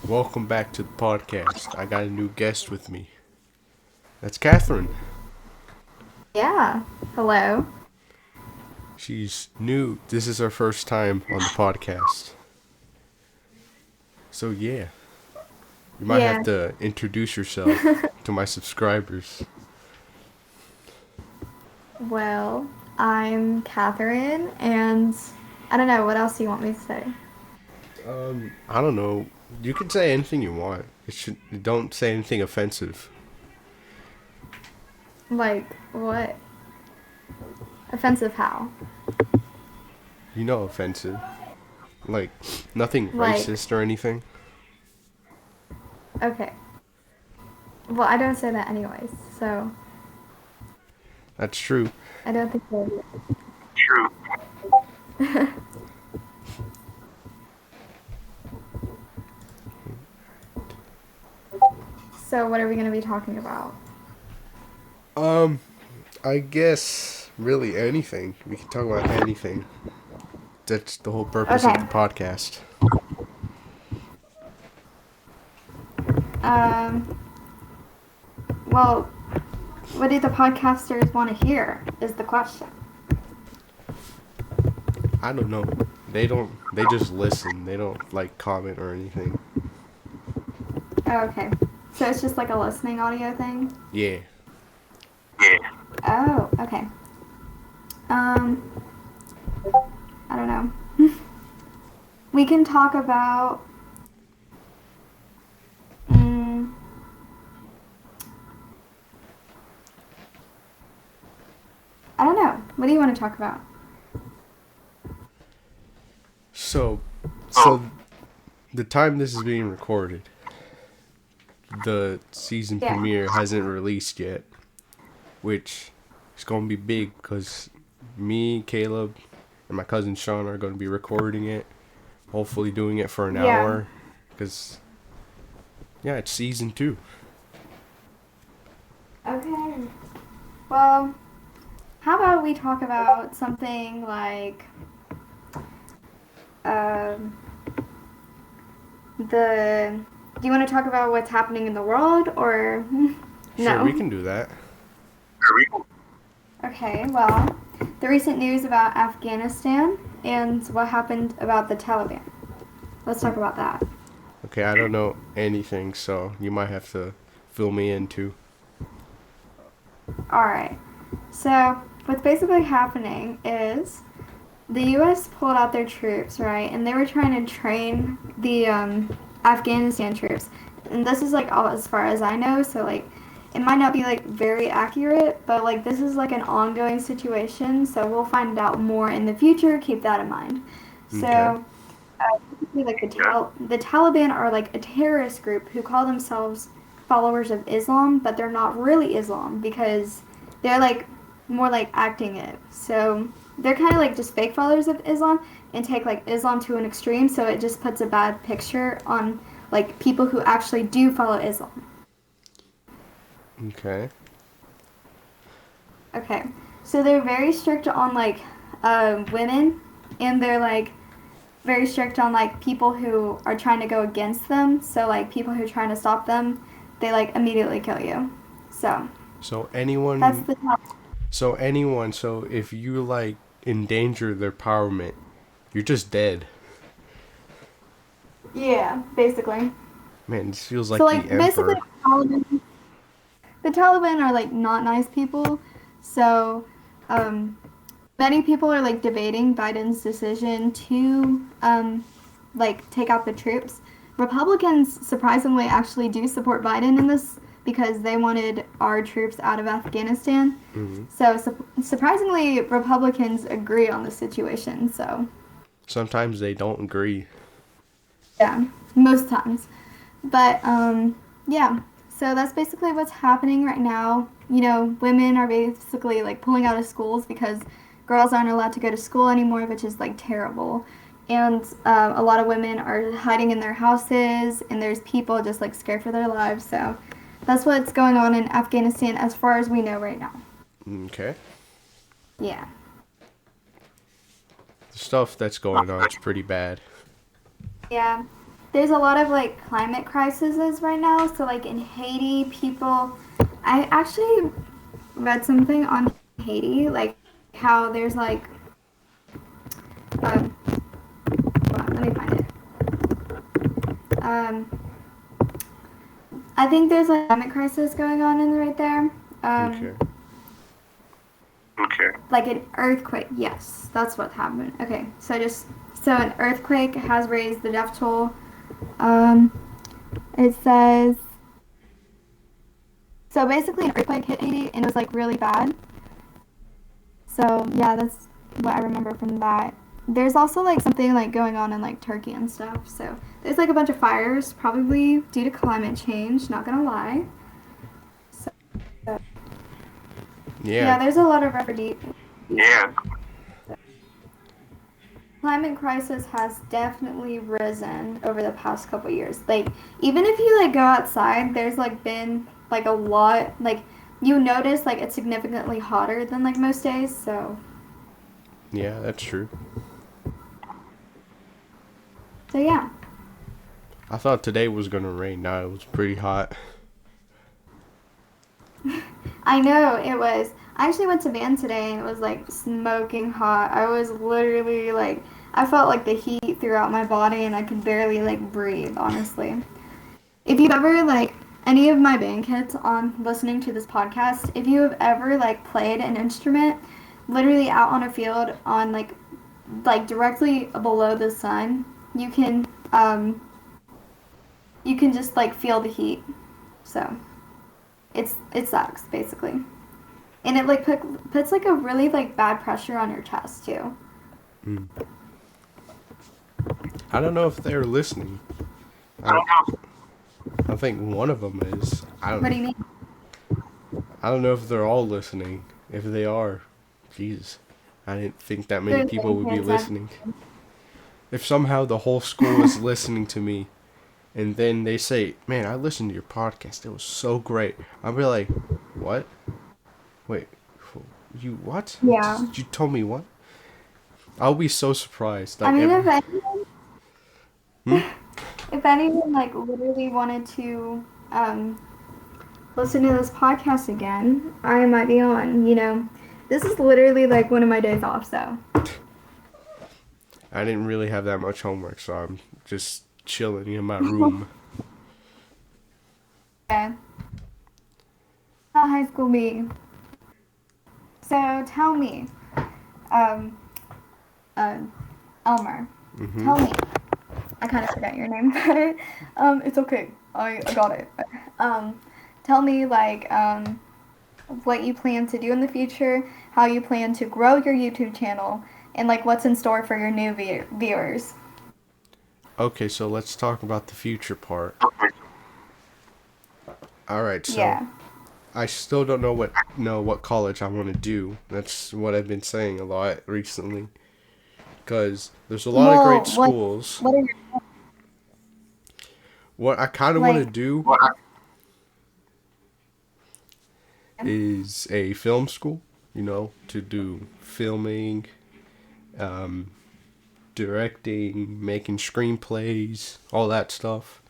Welcome back to the podcast. I got a new guest with me. That's Katherine. Yeah. Hello. She's new. This is her first time on the podcast. So, yeah, you might have Yeah. to introduce yourself to my subscribers. Well, I'm Katherine, and I don't know, what else do you want me to say? I don't know. You can say anything you want. Don't say anything offensive. Like, what? Offensive how? You know, offensive. Like, nothing Like, racist or anything. okay. Well, I don't say that anyways, so That's true. I don't think so. So, what are we going to be talking about? Um, I guess really anything. We can talk about anything. That's the whole purpose of Okay. the podcast. Um, well, what do the podcasters want to hear is the question. I don't know. They don't. They just listen. They don't like comment or anything. Oh, okay. So it's just like a listening audio thing? Yeah. Oh, okay. Um, I don't know. We can talk about. Mm, I don't know. What do you want to talk about? So the time this is being recorded, the season Yeah. premiere hasn't released yet, which is gonna be big because me, Caleb, and my cousin Sean are gonna be recording it. Hopefully, doing it for an Yeah. hour, because yeah, it's season 2. Okay. Well, how about we talk about something like um, the. Do you want to talk about what's happening in the world or Sure, we no? can do that. Okay, well, the recent news about Afghanistan and what happened about the Taliban. Let's talk about that. Okay, I don't know anything, so you might have to fill me in too. Alright, so what's basically happening is the US pulled out their troops, right? And they were trying to train the Afghanistan troops. And this is like all as far as I know, so like it might not be like very accurate, but like this is like an ongoing situation, so we'll find out more in the future. Keep that in mind. Okay. So, basically, like the Taliban are like a terrorist group who call themselves followers of Islam, but they're not really Islam because they're like more like acting it. So they're kind of like just fake followers of Islam and take like Islam to an extreme. So it just puts a bad picture on like people who actually do follow Islam. Okay. Okay, so they're very strict on like women, and they're like very strict on like people who are trying to go against them. So like people who are trying to stop them, they like immediately kill you. So So that's anyone, the top. so if you like endanger their empowerment, you're just dead. Yeah, basically. Man, this feels So like the like basically emperor. the Taliban are like not nice people. So um, many people are like debating Biden's decision to like take out the troops. Republicans surprisingly actually do support Biden in this because they wanted our troops out of Afghanistan. Hmm. So surprisingly, Republicans agree on the situation. So Sometimes they don't agree. yeah, most times. But yeah, so that's basically what's happening right now. You know, women are basically like pulling out of schools because girls aren't allowed to go to school anymore, which is like terrible. And a lot of women are hiding in their houses, and there's people just like scared for their lives. So that's what's going on in Afghanistan as far as we know right now. Okay. Yeah. The stuff that's going on is pretty bad. Yeah. there's a lot of like climate crises right now. So like in Haiti, people, I actually read something on Haiti, like how there's like, um, hold on, let me find it. Um, I think there's a climate crisis going on in right there. Okay. Like an earthquake. Yes, that's what happened. Okay, so an earthquake has raised the death toll. Um, it says so basically an earthquake hit Haiti and it was like really bad. So yeah, that's what I remember from that. There's also like something like going on in like Turkey and stuff. So there's like a bunch of fires, probably due to climate change. Not gonna lie. So Yeah. yeah, there's a lot of remedy. Yeah. Climate crisis has definitely risen over the past couple years. Like even if you like go outside, there's like been like a lot like you notice like it's significantly hotter than like most days. Yeah, that's true. So yeah. I thought today was gonna rain. Now it was pretty hot. I know it was. I actually went to band today and it was like smoking hot. I was literally like, I felt like the heat throughout my body and I could barely like breathe, honestly. If you've ever like any of my band kids on listening to this podcast, if you have ever like played an instrument literally out on a field on like directly below the sun, you can just like feel the heat. So it sucks basically. And it like puts like a really like bad pressure on your chest too. Mm. I don't know if they're listening. I think one of them is. I don't What know. do you mean? I don't know if they're all listening. If they are, Jesus, I didn't think that many They're people saying would be pants up. listening. If somehow the whole school is listening to me, and then they say, "Man, I listened to your podcast. It was so great," I'll be like, "What? Wait, you what? Yeah. You told me what?" I'll be so surprised. I Like, mean, hmm? if anyone like literally wanted to listen to this podcast again, I might be on. This is literally like one of my days off. So I didn't really have that much homework, so I'm just chilling in my room. yeah, how high school be? So tell me, um, uh, Elmer, Hmm. tell me. I kind of forgot your name, but it's okay. I got it. Um, tell me like what you plan to do in the future, how you plan to grow your YouTube channel, and like what's in store for your new viewers. Okay, so let's talk about the future part. All right, so Yeah. I still don't know what college I want to do. That's what I've been saying a lot recently. Because there's a lot of great Well, what schools. what are your What I kind of want to like? do is a film school, to do filming, um, directing, making screenplays, all that stuff.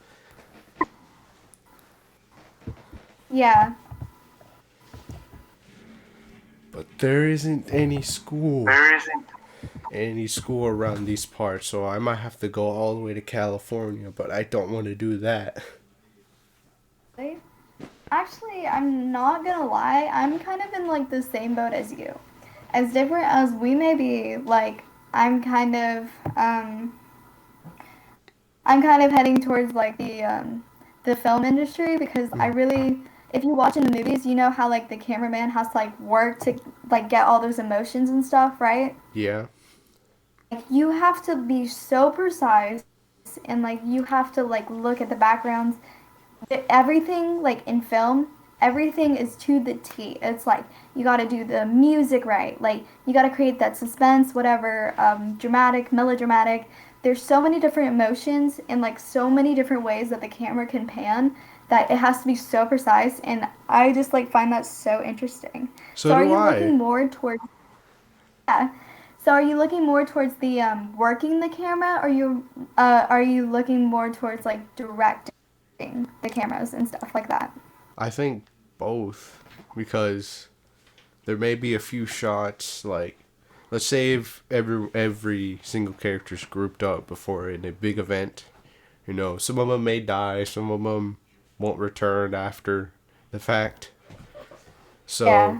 Yeah. But there isn't any school around these parts, so I might have to go all the way to California, but I don't want to do that. Actually, I'm not gonna lie. I'm kind of in like the same boat as you. As different as we may be, like I'm kind of um I'm kind of heading towards like the film industry because I Mm. really if you watch in the movies, you know how like the cameraman has to like work to like get all those emotions and stuff, right? Yeah. Like you have to be so precise and like you have to like look at the backgrounds. Everything like in film, everything is to the T. It's like you got to do the music right. Like you got to create that suspense, whatever, dramatic, melodramatic. There's so many different emotions and like so many different ways that the camera can pan that it has to be so precise and I just like find that so interesting. So So are do you I. looking more towards yeah. So are you looking more towards the working the camera, or are you looking more towards like directing the cameras and stuff like that? I think both, because there may be a few shots like, let's say if every single character's grouped up before in a big event. You know, some of them may die, some of them won't return after the fact. So, Yeah.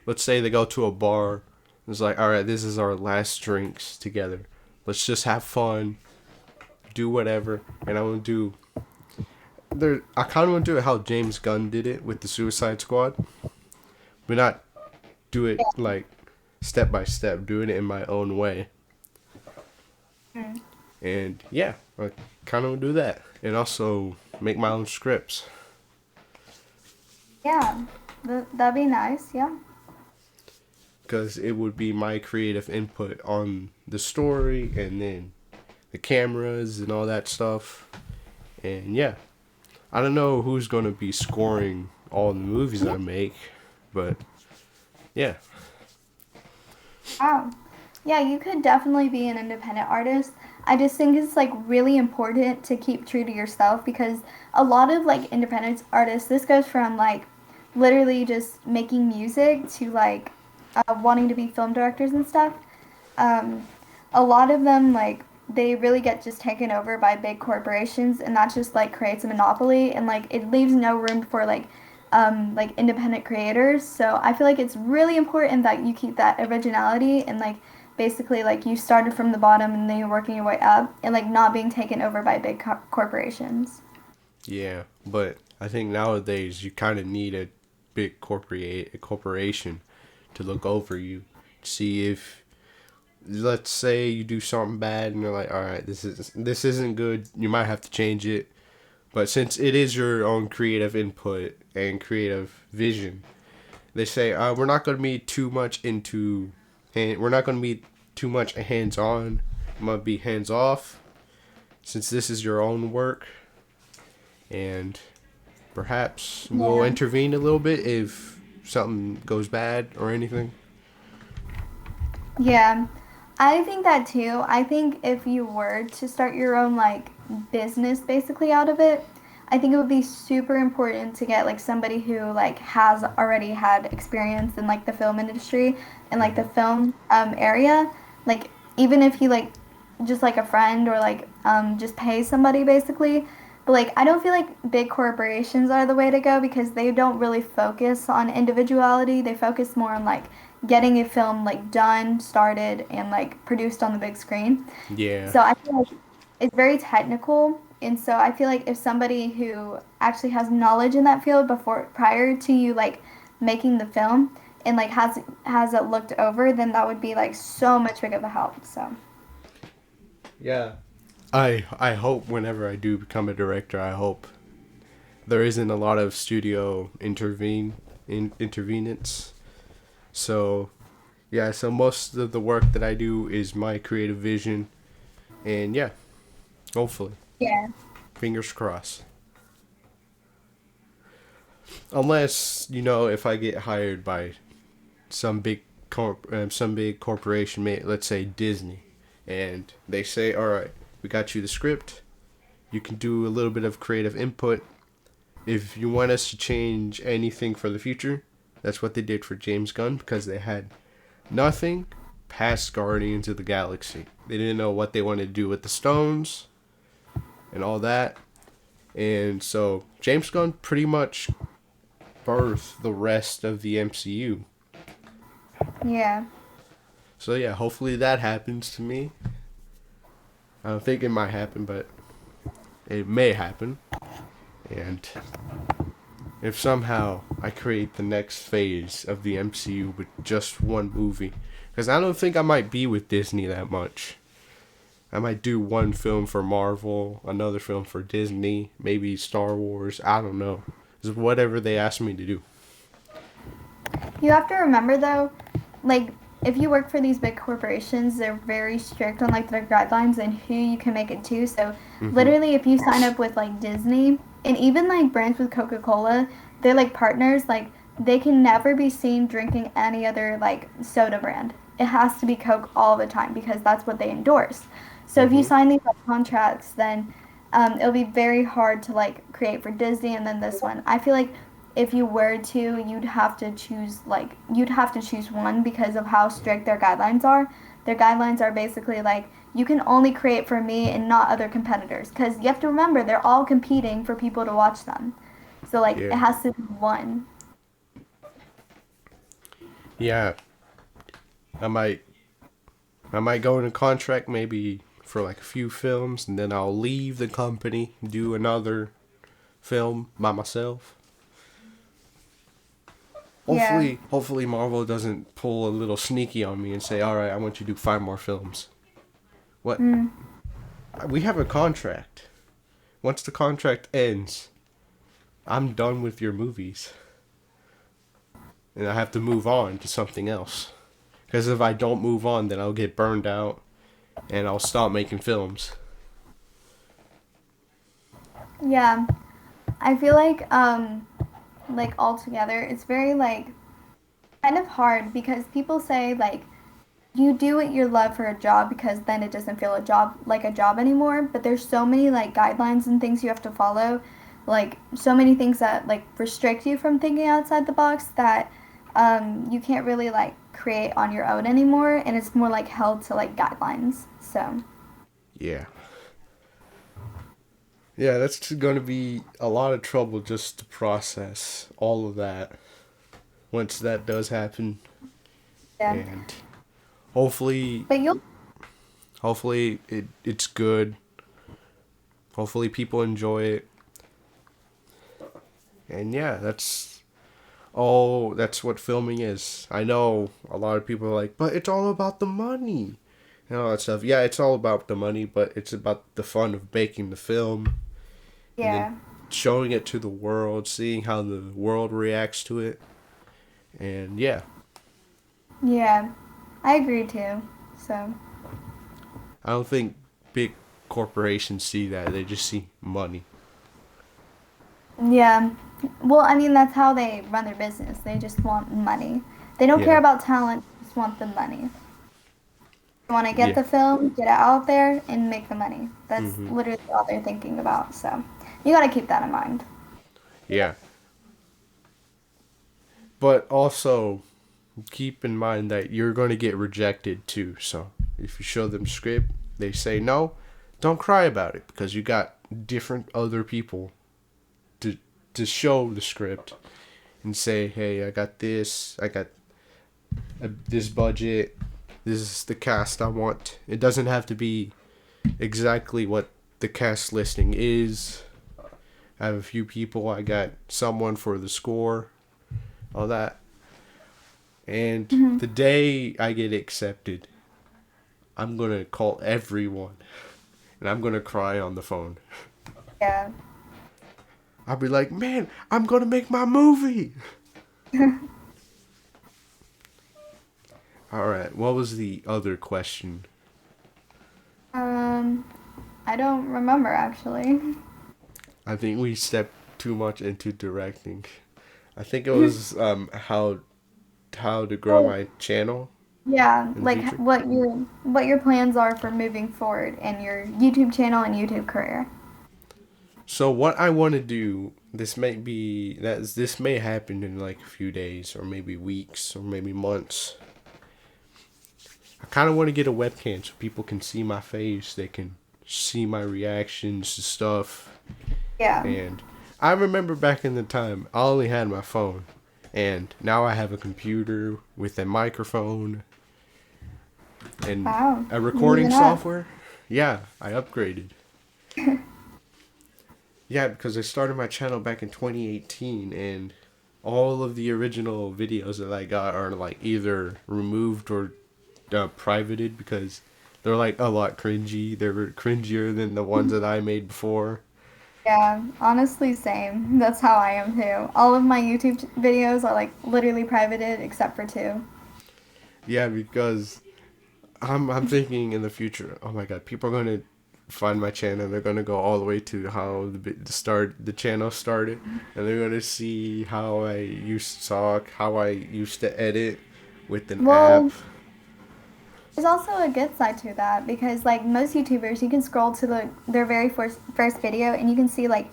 let's say they go to a bar. It's like, all right, this is our last drinks together. Let's just have fun, do whatever, and I want to do. I kind of want to do it how James Gunn did it with the Suicide Squad, but not do it like step by step. Doing it in my own way, Mm. and yeah, I kind of want to do that, and also make my own scripts. Yeah. That'd be nice. Yeah. Because it would be my creative input on the story and then the cameras and all that stuff. And yeah, I don't know who's going to be scoring all the movies I make, but yeah. Wow. Yeah, you could definitely be an independent artist. I just think it's like really important to keep true to yourself because a lot of like independent artists, this goes from like literally just making music to like wanting to be film directors and stuff. Um, a lot of them like they really get just taken over by big corporations and that just like creates a monopoly and like it leaves no room for like independent creators. So I feel like it's really important that you keep that originality and like basically like you started from the bottom and then you're working your way up and like not being taken over by big corporations. Yeah, but I think nowadays you kind of need a big corporation to look over you, see if, let's say you do something bad and you're like, all right, this isn't good. You might have to change it. But since it is your own creative input and creative vision, they say we're not going to be too much we're not going to be too much hands on. It might be hands off, since this is your own work, and perhaps we'll Yeah. intervene a little bit if something goes bad or anything. Yeah. I think that too. I think if you were to start your own like business basically out of it, I think it would be super important to get like somebody who like has already had experience in like the film industry and like the film area. Like even if you like just like a friend or like just pay somebody basically. But like I don't feel like big corporations are the way to go because they don't really focus on individuality. They focus more on like getting a film like done, started, and like produced on the big screen. Yeah. So I feel like it's very technical, and so I feel like if somebody who actually has knowledge in that field before prior to you like making the film and like has it looked over, then that would be like so much big of a help. So Yeah. I hope whenever I do become a director, I hope there isn't a lot of studio intervenence. So yeah, so most of the work that I do is my creative vision, and yeah, hopefully, yeah, fingers crossed. Unless if I get hired by some big corporation, let's say Disney, and they say, all right, we got you the script. You can do a little bit of creative input. If you want us to change anything for the future, that's what they did for James Gunn, because they had nothing past Guardians of the Galaxy. They didn't know what they wanted to do with the stones and all that. And so James Gunn pretty much birthed the rest of the MCU. yeah. So yeah, hopefully that happens to me. I don't think it might happen, but it may happen. And if somehow I create the next phase of the MCU with just one movie, because I don't think I might be with Disney that much. I might do one film for Marvel, another film for Disney, maybe Star Wars. I don't know. It's whatever they ask me to do. You have to remember though, like if you work for these big corporations, they're very strict on like their guidelines and who you can make it to. So Hmm. literally if you sign up with like Disney and even like brands with Coca-Cola, they're like partners, like they can never be seen drinking any other like soda brand. it has to be Coke all the time because that's what they endorse. So if you Mhm. sign these like, contracts, then it'll be very hard to like create for Disney and then this one. I feel like if you were to, you'd have to choose one because of how strict their guidelines are. Their guidelines are basically like you can only create for me and not other competitors because you have to remember they're all competing for people to watch them. So like it Yeah. has to be one. Yeah. I might I might go in a contract maybe for like a few films, and then I'll leave the company, do another film by myself. Yeah. Hopefully Marvel doesn't pull a little sneaky on me and say, "All right, I want you to do 5 more films." What? Mm. We have a contract. Once the contract ends, I'm done with your movies, and I have to move on to something else. Because if I don't move on, then I'll get burned out, and I'll stop making films. Yeah. I feel like altogether it's very like kind of hard because people say like you do what you love for a job because then it doesn't feel a job anymore, but there's so many like guidelines and things you have to follow, like so many things that like restrict you from thinking outside the box that you can't really like create on your own anymore, and it's more like held to like guidelines. So Yeah. Yeah, that's going to be a lot of trouble just to process all of that once that does happen. yeah, And hopefully, but you'll it's good. Hopefully people enjoy it. And yeah, that's what filming is. I know a lot of people are like, but it's all about the money and all that stuff. Yeah, it's all about the money, but it's about the fun of making the film and then yeah, showing it to the world, seeing how the world reacts to it. And yeah, yeah, I agree too. So I don't think big corporations see that. They just see money. yeah. Well, I mean, that's how they run their business. They just want money. They don't care Yeah. about talent, they just want the money. They want to get Yeah. the film, get it out there, and make the money. That's Mhm. literally all they're thinking about. So you got to keep that in mind. Yeah. But also keep in mind that you're going to get rejected too. So if you show them script, they say no, don't cry about it because you got different other people to show the script and say, "Hey, I got this. I got this budget. This is the cast I want." It doesn't have to be exactly what the cast listing is. I have a few people. I got someone for the score, all that. And Hmm. the day I get accepted, I'm gonna call everyone and I'm gonna cry on the phone. Yeah. I'll be like, man, I'm gonna make my movie. All right, what was the other question? um, I don't remember actually. I think we stepped too much into directing. I think it was how to grow Oh, my channel yeah, in the like future. what your plans are for moving forward in your YouTube channel and YouTube career. So what I want to do, this may happen in like a few days or maybe weeks or maybe months. I kind of want to get a webcam so people can see my face. They can see my reactions to stuff. Yeah. And I remember back in the time, I only had my phone. And now I have a computer with a microphone and Wow. a recording Moving up. software. Yeah, I upgraded. Yeah, because I started my channel back in 2018 and all of the original videos that I got are like either removed or privated because they're like a lot cringy. They were cringier than the ones that I made before. Yeah, honestly, same. That's how I am too. All of my YouTube videos are like literally privated except for two. Yeah, because I'm thinking in the future. Oh my god, people are gonna find my channel. They're gonna go all the way to how the channel started, and they're gonna see how I used to talk, how I used to edit with an app. Well, There's also a good side to that because like most YouTubers, you can scroll to their very first video and you can see like,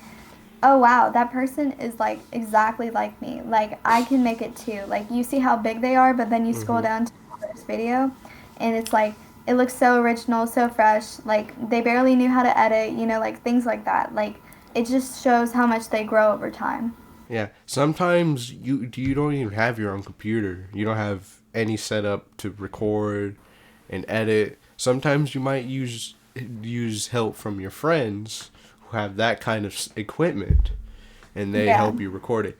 oh wow, that person is like exactly like me. Like I can make it too. Like you see how big they are, but then you scroll Mm-hmm. down to the first video and it's like it looks so original, so fresh. Like they barely knew how to edit, like things like that. Like it just shows how much they grow over time. Yeah. Sometimes you don't even have your own computer. You don't have any setup to record and edit. Sometimes you might use help from your friends who have that kind of equipment, and they Yeah. help you record it.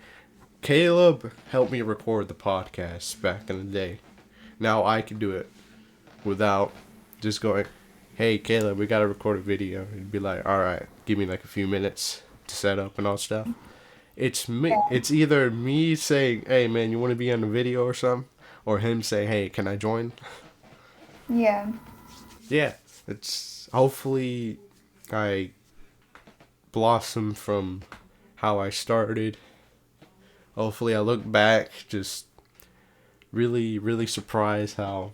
Caleb helped me record the podcast back in the day. Now I can do it without just going, "Hey Caleb, we gotta record a video." And be like, "All right, give me like a few minutes to set up and all stuff." It's me. Yeah. It's either me saying, "Hey man, you want to be on the video or something," or him saying, "Hey, can I join?" Yeah. Yeah, it's hopefully I blossom from how I started. Hopefully I look back just really really surprised how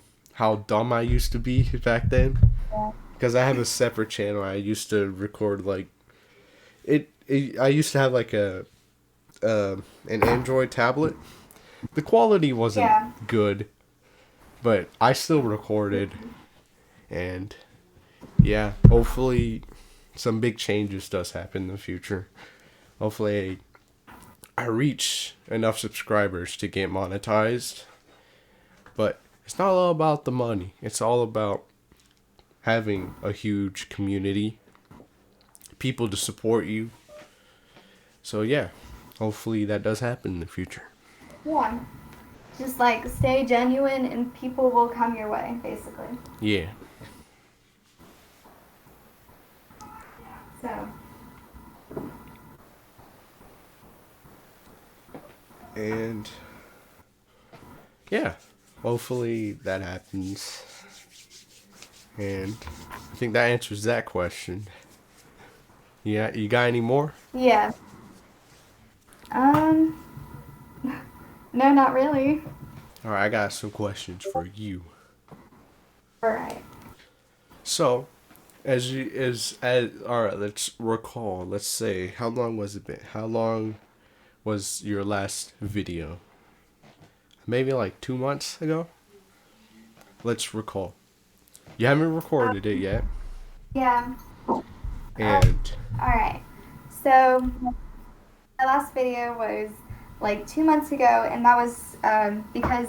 dumb I used to be back then. Yeah. Because I have a separate channel. I used to record like I used to have like an Android tablet. The quality wasn't Yeah. good, but I still recorded, and yeah, hopefully some big changes does happen in the future. Hopefully I reach enough subscribers to get monetized, but it's not all about the money. It's all about having a huge community, people to support you. So yeah, hopefully that does happen in the future. Yeah. Just like stay genuine and people will come your way, basically. Yeah. So, And yeah, hopefully that happens. And I think that answers that question. Yeah, you got any more? yeah. Um, no, not really. All right, I got some questions for you. All right. So, as all right, let's recall. Let's say how long was it been? How long was your last video? Maybe like 2 months ago. Let's recall. You haven't recorded it yet, Yeah. and All right. So, my last video was like 2 months ago, and that was because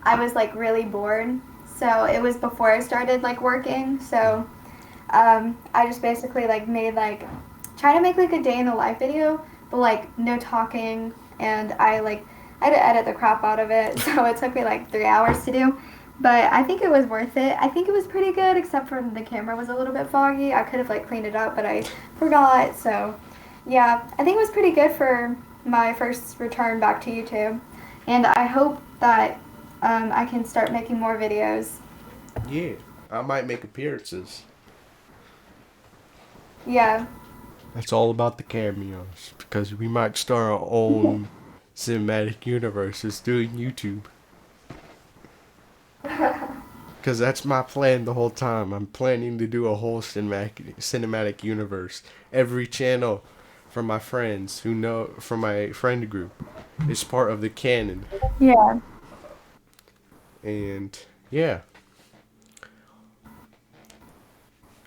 I was like really bored. So, it was before I started like working. So, I just basically like made like try to make like a day in the life video, but like no talking, and I had to edit the crap out of it, so it took me like 3 hours to do. But I think it was worth it. I think it was pretty good, except for the camera was a little bit foggy. I could have like cleaned it up, but I forgot. So yeah, I think it was pretty good for my first return back to YouTube, and I hope that I can start making more videos. yeah, I might make appearances. Yeah. That's all about the cameos because we might start our own cinematic universes doing YouTube. Because that's my plan the whole time. I'm planning to do a whole cinematic universe. Every channel from my friends who know, from my friend group, is part of the canon. Yeah. And yeah,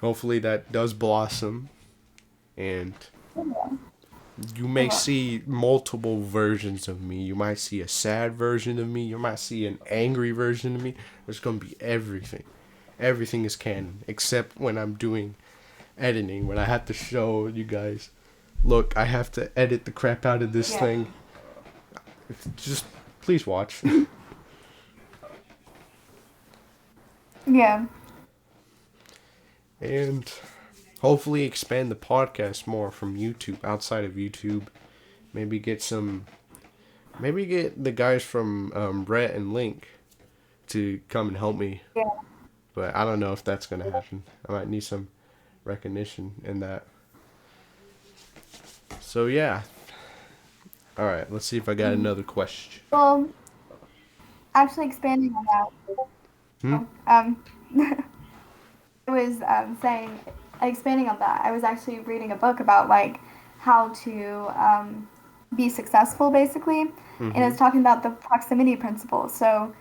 hopefully that does blossom. And you may see multiple versions of me. You might see a sad version of me. You might see an angry version of me. There's going to be everything. Everything is canon, except when I'm doing editing, when I have to show you guys, look, I have to edit the crap out of this thing. Just please watch. Yeah. And hopefully expand the podcast more from YouTube, outside of YouTube. Maybe get the guys from Rhett and Link to come and help me. Yeah. But I don't know if that's gonna happen. I might need some recognition in that. So yeah. All right, let's see if I got another question. Well, actually expanding on that. Hmm? Um, I was saying, expanding on that, I was actually reading a book about like how to be successful, basically, and Mm-hmm. it's talking about the proximity principle. So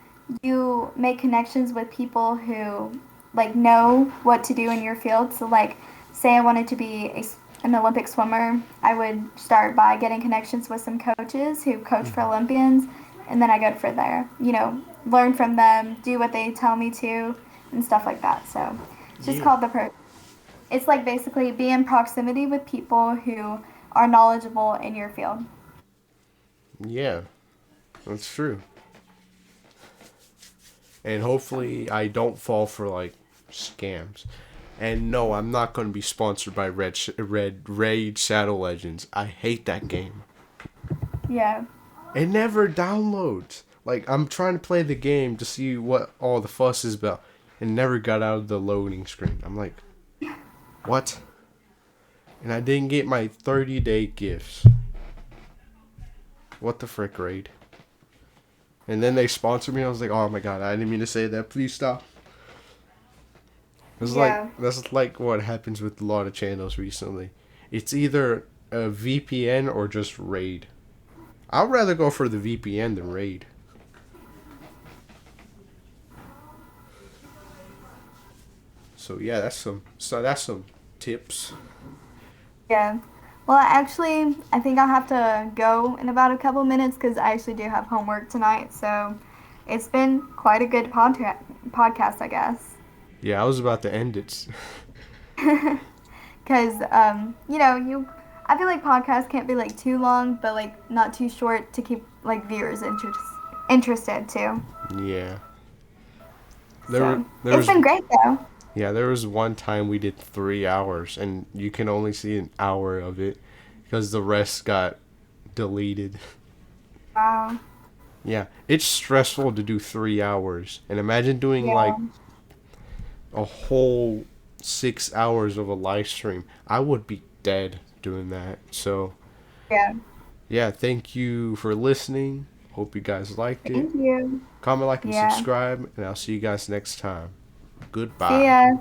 you make connections with people who like know what to do in your field. So like, say I wanted to be an Olympic swimmer, I would start by getting connections with some coaches who coach for Mm-hmm. Olympians, and then I go for there. Learn from them, do what they tell me to, and stuff like that. So it's just Yeah. called it's like basically be in proximity with people who are knowledgeable in your field. Yeah, that's true. And So, hopefully I don't fall for like scams. And no, I'm not going to be sponsored by Red Raid Shadow Legends. I hate that game. yeah. It never downloads. Like I'm trying to play the game to see what all the fuss is about, and never got out of the loading screen. I'm like, what? And I didn't get my 30-day gifts. What the frick, Raid? And then they sponsored me. I was like, oh my god, I didn't mean to say that. Please stop. It's like Yeah. that's like what happens with a lot of channels recently. It's either a VPN or just Raid. I'd rather go for the VPN than Raid. So yeah, that's some tips. Yeah. Well, actually, I think I'll have to go in about a couple minutes because I actually do have homework tonight. So it's been quite a good podcast, I guess. Yeah, I was about to end it. Because, I feel like podcasts can't be like too long, but like not too short to keep like viewers interested too. Yeah. So There it's was been great though. there was one time we did 3 hours and you can only see an hour of it because the rest got deleted. Wow. Yeah, it's stressful to do 3 hours, and imagine doing Yeah. like a whole 6 hours of a live stream. I would be dead doing that. So Yeah. yeah, thank you for listening. Hope you guys liked it. Thank you. Comment, like, and Yeah. subscribe, and I'll see you guys next time. See Goodbye. ya.